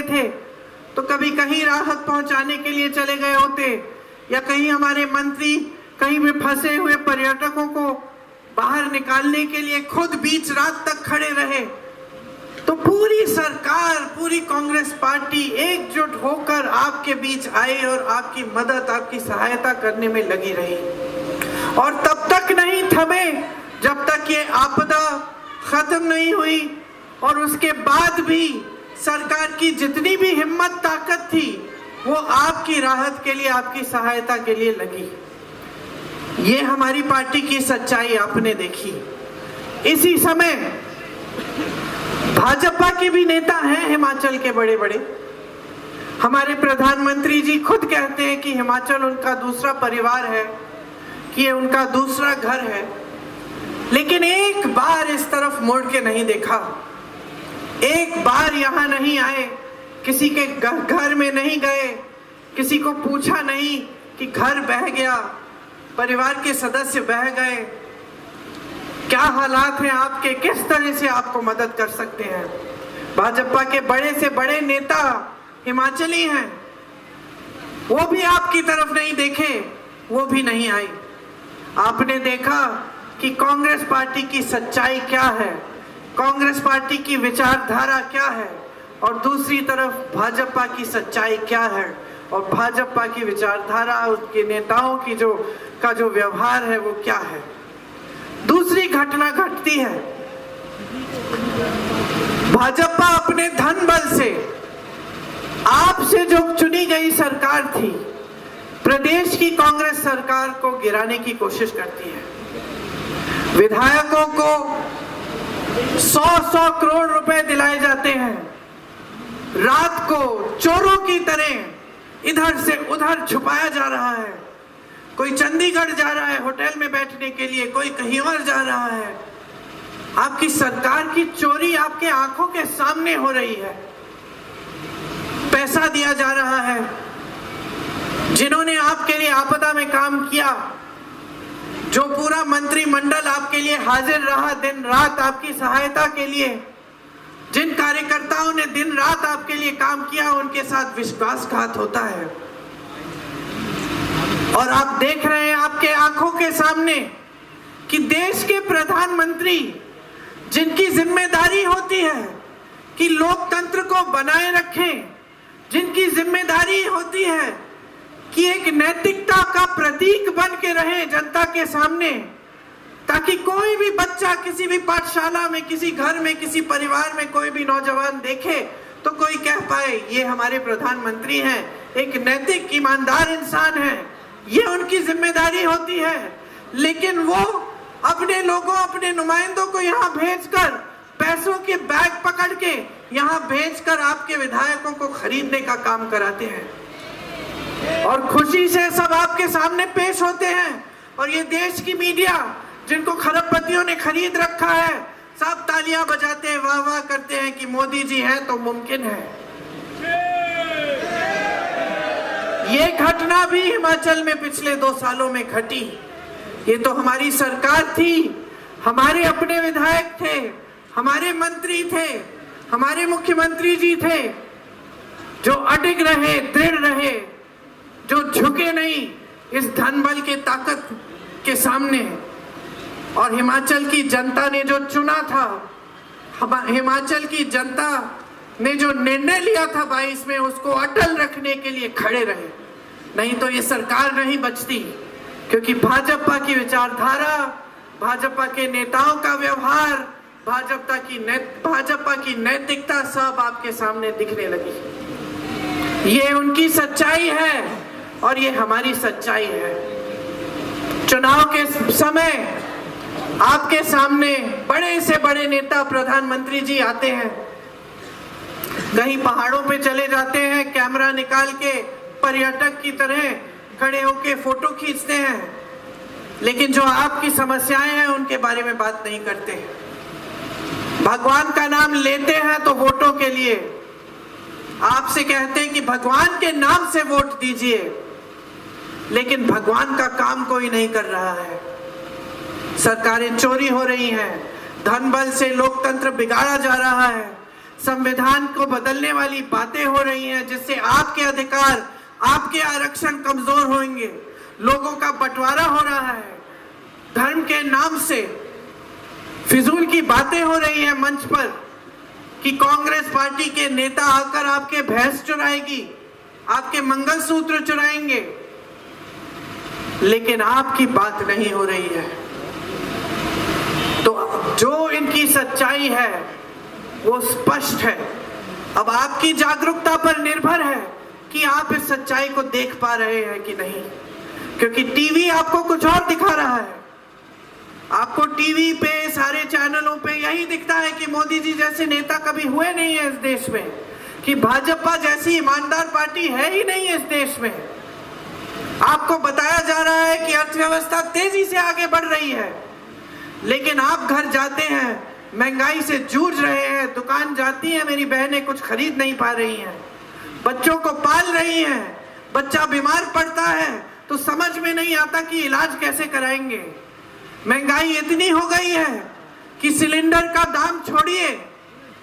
थे तो कभी कहीं राहत पहुंचाने के लिए चले गए होते, या कहीं हमारे मंत्री कहीं भी फंसे हुए पर्यटकों को बाहर निकालने के लिए खुद बीच रात तक खड़े रहे, तो पूरी सरकार, पूरी कांग्रेस पार्टी एकजुट होकर आपके बीच आई और आपकी मदद, आपकी सहायता करने में लगी रही। और तब तक नहीं थमे जब तक ये आपदा खत्म नहीं हुई, और उसके बाद भी सरकार की जितनी भी हिम्मत ताकत थी वो आपकी राहत के लिए, आपकी सहायता के लिए लगी। ये हमारी पार्टी की सच्चाई आपने देखी। इसी समय भाजपा के भी नेता हैं हिमाचल के बड़े बड़े। हमारे प्रधानमंत्री जी खुद कहते हैं कि हिमाचल उनका दूसरा परिवार है, कि ये उनका दूसरा घर है, लेकिन एक बार इस तरफ मुड़ के नहीं देखा, एक बार यहां नहीं आए, किसी के घर में नहीं गए, किसी को पूछा नहीं कि घर बह गया, परिवार के सदस्य बह गए, क्या हालात हैं आपके, किस तरह से आपको मदद कर सकते हैं। भाजपा के बड़े से बड़े नेता हिमाचली हैं, वो भी आपकी तरफ नहीं देखे, वो भी नहीं आई। आपने देखा कि कांग्रेस पार्टी की सच्चाई क्या है, कांग्रेस पार्टी की विचारधारा क्या है, और दूसरी तरफ भाजपा की सच्चाई क्या है, और भाजपा की विचारधारा, उसके नेताओं की जो व्यवहार है वो क्या है। दूसरी घटना घटती है, भाजपा अपने धन बल से आपसे जो चुनी गई सरकार थी, प्रदेश की कांग्रेस सरकार को गिराने की कोशिश करती है। विधायकों को 100-100 करोड़ रुपए दिलाए जाते हैं, रात को चोरों की तरह इधर से उधर छुपाया जा रहा है। कोई चंडीगढ़ जा रहा है होटल में बैठने के लिए, कोई कहीं और जा रहा है। आपकी सरकार की चोरी आपके आंखों के सामने हो रही है। पैसा दिया जा रहा है, जिन्होंने आपके लिए आपदा में काम किया, जो पूरा मंत्रिमंडल आपके लिए हाजिर रहा दिन रात आपकी सहायता के लिए, जिन कार्यकर्ताओं ने दिन रात आपके लिए काम किया, उनके साथ विश्वासघात होता है। और आप देख रहे हैं आपके आंखों के सामने कि देश के प्रधानमंत्री, जिनकी जिम्मेदारी होती है कि लोकतंत्र को बनाए रखें, जिनकी जिम्मेदारी होती है कि एक नैतिकता का प्रतीक बन के रहे जनता के सामने, ताकि कोई भी बच्चा किसी भी पाठशाला में, किसी घर में, किसी परिवार में कोई भी नौजवान देखे तो कोई कह पाए ये हमारे प्रधानमंत्री हैं, एक नैतिक ईमानदार इंसान है। ये उनकी जिम्मेदारी होती है। लेकिन वो अपने लोगों, अपने नुमाइंदों को यहाँ भेजकर, पैसों के बैग पकड़ के यहाँ भेजकर आपके विधायकों को खरीदने का काम कराते हैं, और खुशी से सब आपके सामने पेश होते हैं। और ये देश की मीडिया, जिनको खरबपतियों ने खरीद रखा है, सब तालियां बजाते हैं, वाह वाह करते हैं कि मोदी जी हैं तो मुमकिन है। ये घटना भी हिमाचल में पिछले 2 सालों में घटी। ये तो हमारी सरकार थी, हमारे अपने विधायक थे, हमारे मंत्री थे, हमारे मुख्यमंत्री जी थे, जो अडिग रहे, दृढ़ रहे, जो झुके नहीं इस धन बल के ताकत के सामने। और हिमाचल की जनता ने जो चुना था, हिमाचल की जनता ने जो निर्णय लिया था 22 में, उसको अटल रखने के लिए खड़े रहे। नहीं तो ये सरकार नहीं बचती, क्योंकि भाजपा की विचारधारा, भाजपा के नेताओं का व्यवहार, भाजपा की नैतिकता सब आपके सामने दिखने लगी। ये उनकी सच्चाई है और ये हमारी सच्चाई है। चुनाव के समय आपके सामने बड़े से बड़े नेता, प्रधानमंत्री जी आते हैं, कहीं पहाड़ों पे चले जाते हैं, कैमरा निकाल के पर्यटक की तरह खड़े होके फोटो खींचते हैं, लेकिन जो आपकी समस्याएं हैं उनके बारे में बात नहीं करते। भगवान का नाम लेते हैं तो वोटों के लिए, आपसे कहते हैं कि भगवान के नाम से वोट दीजिए, लेकिन भगवान का काम कोई नहीं कर रहा है। सरकारें चोरी हो रही हैं, धन बल से लोकतंत्र बिगाड़ा जा रहा है, संविधान को बदलने वाली बातें हो रही हैं, जिससे आपके अधिकार, आपके आरक्षण कमजोर होंगे। लोगों का बंटवारा हो रहा है, धर्म के नाम से फिजूल की बातें हो रही हैं मंच पर कि कांग्रेस पार्टी के नेता आकर आपके भैंस चुराएगी, आपके मंगलसूत्र चुराएंगे, लेकिन आपकी बात नहीं हो रही है। तो जो इनकी सच्चाई है वो स्पष्ट है। अब आपकी जागरूकता पर निर्भर है कि आप इस सच्चाई को देख पा रहे हैं कि नहीं, क्योंकि टीवी आपको कुछ और दिखा रहा है। आपको टीवी पे, सारे चैनलों पे यही दिखता है कि मोदी जी जैसे नेता कभी हुए नहीं है इस देश में, कि भाजपा जैसी ईमानदार पार्टी है ही नहीं इस देश में। आपको बताया जा रहा है कि अर्थव्यवस्था तेजी से आगे बढ़ रही है, लेकिन आप घर जाते हैं, महंगाई से जूझ रहे हैं, दुकान जाती है मेरी बहनें, कुछ खरीद नहीं पा रही हैं, बच्चों को पाल रही हैं, बच्चा बीमार पड़ता है तो समझ में नहीं आता कि इलाज कैसे कराएंगे। महंगाई इतनी हो गई है कि सिलेंडर का दाम छोड़िए,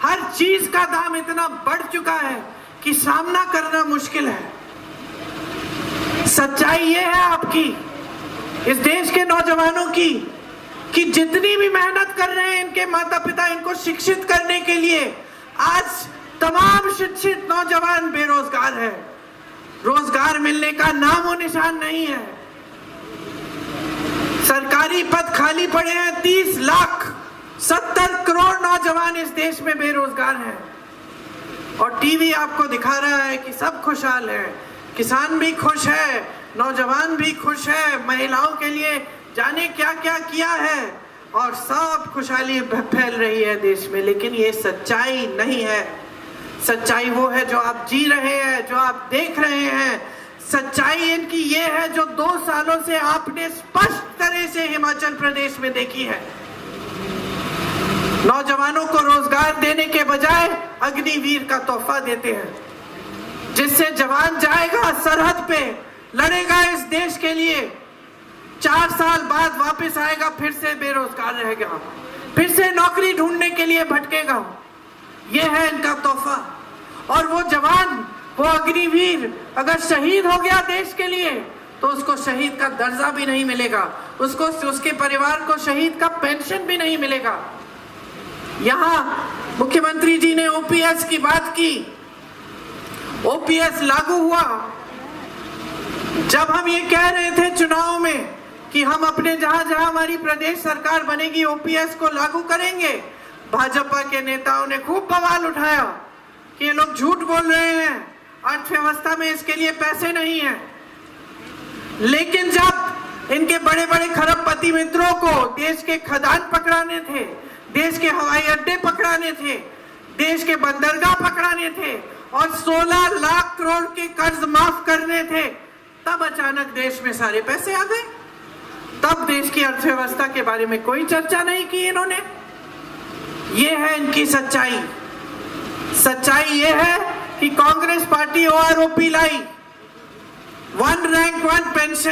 हर चीज का दाम इतना बढ़ चुका है कि सामना करना मुश्किल है। सच्चाई ये है आपकी, इस देश के नौजवानों की, कि जितनी भी मेहनत कर रहे हैं इनके माता पिता इनको शिक्षित करने के लिए, आज तमाम शिक्षित नौजवान बेरोजगार है। रोजगार मिलने का नामो निशान नहीं है। सरकारी पद खाली पड़े हैं, 30 लाख, 70 करोड़ नौजवान इस देश में बेरोजगार हैं। और टीवी आपको दिखा रहा है कि सब खुशहाल है, किसान भी खुश है, नौजवान भी खुश है, महिलाओं के लिए जाने क्या क्या किया है, और सब खुशहाली फैल रही है देश में। लेकिन ये सच्चाई नहीं है। सच्चाई वो है जो आप जी रहे हैं, जो आप देख रहे हैं। सच्चाई इनकी ये है जो 2 सालों से आपने स्पष्ट तरह से हिमाचल प्रदेश में देखी है। नौजवानों को रोजगार देने के बजाय अग्निवीर का तोहफा देते हैं, जिससे जवान जाएगा सरहद पे, लड़ेगा इस देश के लिए, 4 साल बाद वापस आएगा, फिर से बेरोजगार रहेगा, फिर से नौकरी ढूंढने के लिए भटकेगा। यह है इनका तोहफा। और वो जवान, वो अग्निवीर अगर शहीद हो गया देश के लिए, तो उसको शहीद का दर्जा भी नहीं मिलेगा, उसको, उसके परिवार को शहीद का पेंशन भी नहीं मिलेगा। यहाँ मुख्यमंत्री जी ने ओपीएस की बात की। ओपीएस लागू हुआ जब हम ये कह रहे थे चुनाव में कि हम अपने जहां जहां हमारी प्रदेश सरकार बनेगी ओपीएस को लागू करेंगे। भाजपा के नेताओं ने खूब बवाल उठाया कि ये लोग झूठ बोल रहे हैं, अर्थव्यवस्था में इसके लिए पैसे नहीं है। लेकिन जब इनके बड़े बड़े खरबपति मित्रों को देश के खदान पकड़ाने थे, देश के हवाई अड्डे पकड़ाने थे, देश के बंदरगाह पकड़ाने थे और 16 लाख करोड़ के कर्ज माफ करने थे, तब अचानक देश में सारे पैसे आ गए। तब देश की अर्थव्यवस्था के बारे में कोई चर्चा नहीं की इन्होंने। ये है इनकी सच्चाई। सच्चाई ये है कि कांग्रेस पार्टी ओआरओपी लाई, 1 रैंक 1 पेंशन